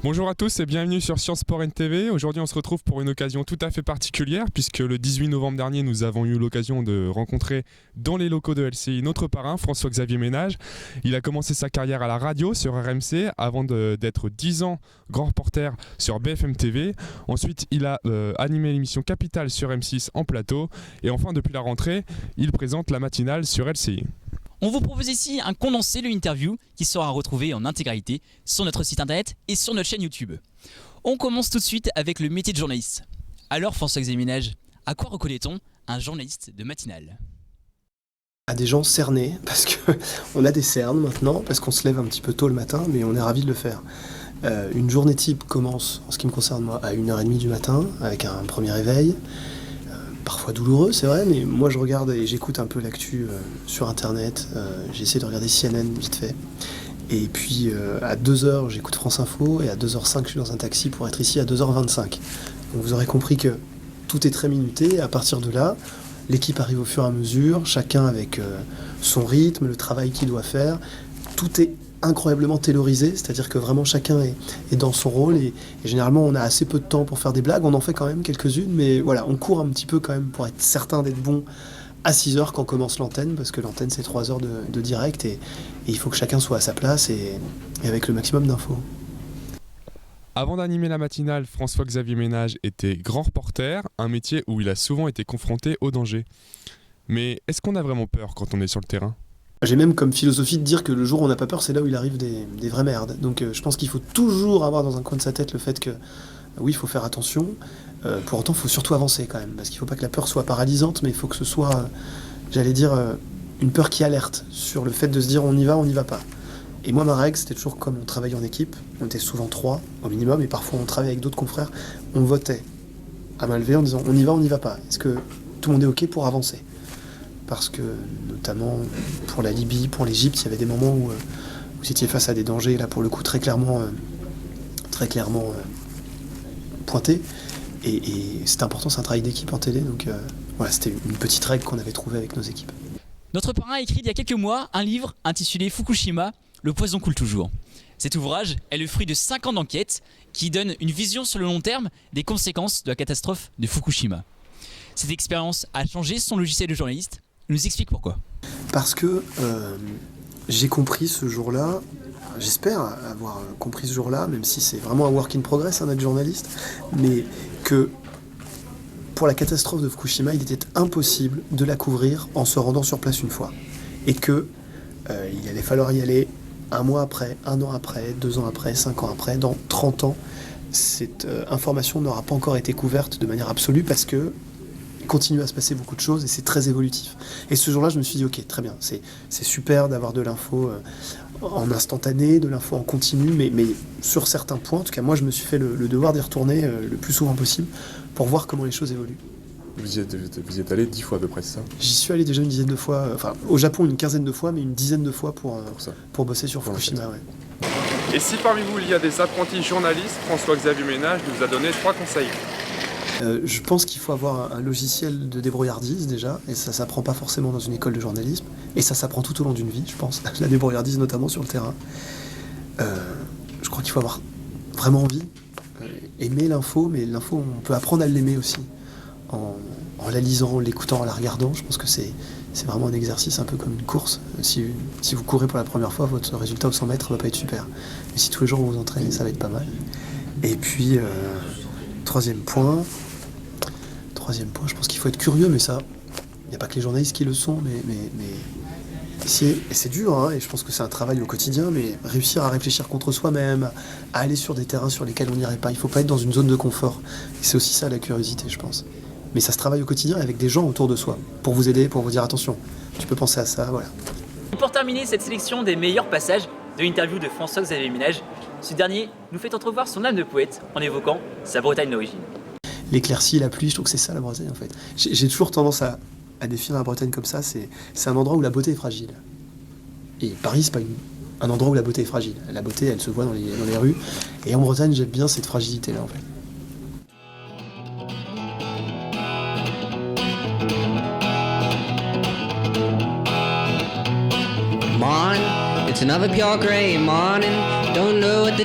Bonjour à tous et bienvenue sur Sciences Sport NTV. Aujourd'hui on se retrouve pour une occasion tout à fait particulière puisque le 18 novembre dernier nous avons eu l'occasion de rencontrer dans les locaux de LCI notre parrain François-Xavier Ménage. Il a commencé sa carrière à la radio sur RMC avant d'être 10 ans grand reporter sur BFM TV. Ensuite il a animé l'émission Capitale sur M6 en plateau et enfin depuis la rentrée il présente la matinale sur LCI. On vous propose ici un condensé de l'interview qui sera retrouvé en intégralité sur notre site internet et sur notre chaîne YouTube. On commence tout de suite avec le métier de journaliste. Alors François-Xavier Ménage, à quoi reconnaît-on un journaliste de matinale ? À des gens cernés, parce qu'on a des cernes maintenant, parce qu'on se lève un petit peu tôt le matin, mais on est ravis de le faire. Une journée type commence, en ce qui me concerne moi, à 1h30 du matin, avec un premier réveil. Parfois douloureux, c'est vrai, mais moi je regarde et j'écoute un peu l'actu sur internet. J'essaie de regarder CNN vite fait. Et puis à 2h, j'écoute France Info et à 2h05, je suis dans un taxi pour être ici à 2h25. Donc vous aurez compris que tout est très minuté. À partir de là, l'équipe arrive au fur et à mesure, chacun avec son rythme, le travail qu'il doit faire. Tout est incroyablement taylorisé, c'est-à-dire que vraiment chacun est dans son rôle et généralement on a assez peu de temps pour faire des blagues, on en fait quand même quelques-unes, mais voilà, on court un petit peu quand même pour être certain d'être bon à 6h quand commence l'antenne, parce que l'antenne c'est 3 heures de direct et il faut que chacun soit à sa place et avec le maximum d'infos. Avant d'animer la matinale, François-Xavier Ménage était grand reporter, un métier où il a souvent été confronté au danger. Mais est-ce qu'on a vraiment peur quand on est sur le terrain ? J'ai même comme philosophie de dire que le jour où on n'a pas peur, c'est là où il arrive des vraies merdes. Donc je pense qu'il faut toujours avoir dans un coin de sa tête le fait que oui, il faut faire attention. Pour autant, il faut surtout avancer quand même, parce qu'il ne faut pas que la peur soit paralysante, mais il faut que ce soit, j'allais dire, une peur qui alerte sur le fait de se dire on y va pas. Et moi, ma règle, c'était toujours comme on travaillait en équipe, on était souvent 3 au minimum, et parfois on travaillait avec d'autres confrères, on votait à main levée en disant on y va pas. Est-ce que tout le monde est OK pour avancer ? Parce que, notamment pour la Libye, pour l'Égypte, il y avait des moments où vous étiez face à des dangers, là pour le coup très clairement pointés. Et c'est important, c'est un travail d'équipe en télé, donc voilà, c'était une petite règle qu'on avait trouvée avec nos équipes. Notre parrain a écrit il y a quelques mois un livre intitulé Fukushima, le poison coule toujours. Cet ouvrage est le fruit de 5 ans d'enquête qui donne une vision sur le long terme des conséquences de la catastrophe de Fukushima. Cette expérience a changé son logiciel de journaliste. Il nous explique pourquoi. Parce que j'ai compris ce jour-là, j'espère avoir compris ce jour-là, même si c'est vraiment un work in progress, d'être journaliste, mais que pour la catastrophe de Fukushima, il était impossible de la couvrir en se rendant sur place une fois. Et que il allait falloir y aller 1 mois après, 1 an après, 2 ans après, 5 ans après, dans 30 ans. Cette information n'aura pas encore été couverte de manière absolue parce que il continue à se passer beaucoup de choses et c'est très évolutif. Et ce jour-là, je me suis dit, ok, très bien, c'est super d'avoir de l'info en instantané, de l'info en continu, mais sur certains points, en tout cas moi, je me suis fait le devoir d'y retourner le plus souvent possible pour voir comment les choses évoluent. Vous y êtes allé 10 fois à peu près, c'est ça ? J'y suis allé déjà une dizaine de fois, enfin au Japon une quinzaine de fois, mais une dizaine de fois pour bosser sur Fukushima. Ouais. Et si parmi vous il y a des apprentis journalistes, François-Xavier Ménage nous a donné 3 conseils. Je pense qu'il faut avoir un logiciel de débrouillardise déjà, et ça s'apprend pas forcément dans une école de journalisme, et ça s'apprend tout au long d'une vie, je pense, la débrouillardise notamment sur le terrain. Je crois qu'il faut avoir vraiment envie, aimer l'info, mais l'info on peut apprendre à l'aimer aussi, en la lisant, en l'écoutant, en la regardant. Je pense que c'est vraiment un exercice un peu comme une course. Si vous courez pour la première fois, votre résultat au 100 mètres va pas être super, mais si tous les jours vous vous entraînez, ça va être pas mal. Et puis troisième point, je pense qu'il faut être curieux, mais ça, il n'y a pas que les journalistes qui le sont, mais c'est dur, hein, et je pense que c'est un travail au quotidien, mais réussir à réfléchir contre soi-même, à aller sur des terrains sur lesquels on n'irait pas, il ne faut pas être dans une zone de confort. Et c'est aussi ça la curiosité, je pense. Mais ça se travaille au quotidien avec des gens autour de soi, pour vous aider, pour vous dire attention, tu peux penser à ça, voilà. Pour terminer cette sélection des meilleurs passages de l'interview de François-Xavier Ménage, ce dernier nous fait entrevoir son âme de poète en évoquant sa Bretagne d'origine. L'éclaircie, la pluie, je trouve que c'est ça la Bretagne en fait. J'ai toujours tendance à définir la Bretagne comme ça, c'est un endroit où la beauté est fragile. Et Paris, c'est pas un endroit où la beauté est fragile. La beauté, elle se voit dans les rues. Et en Bretagne, j'aime bien cette fragilité-là en fait. Morning, it's another pure gray morning. Don't know what the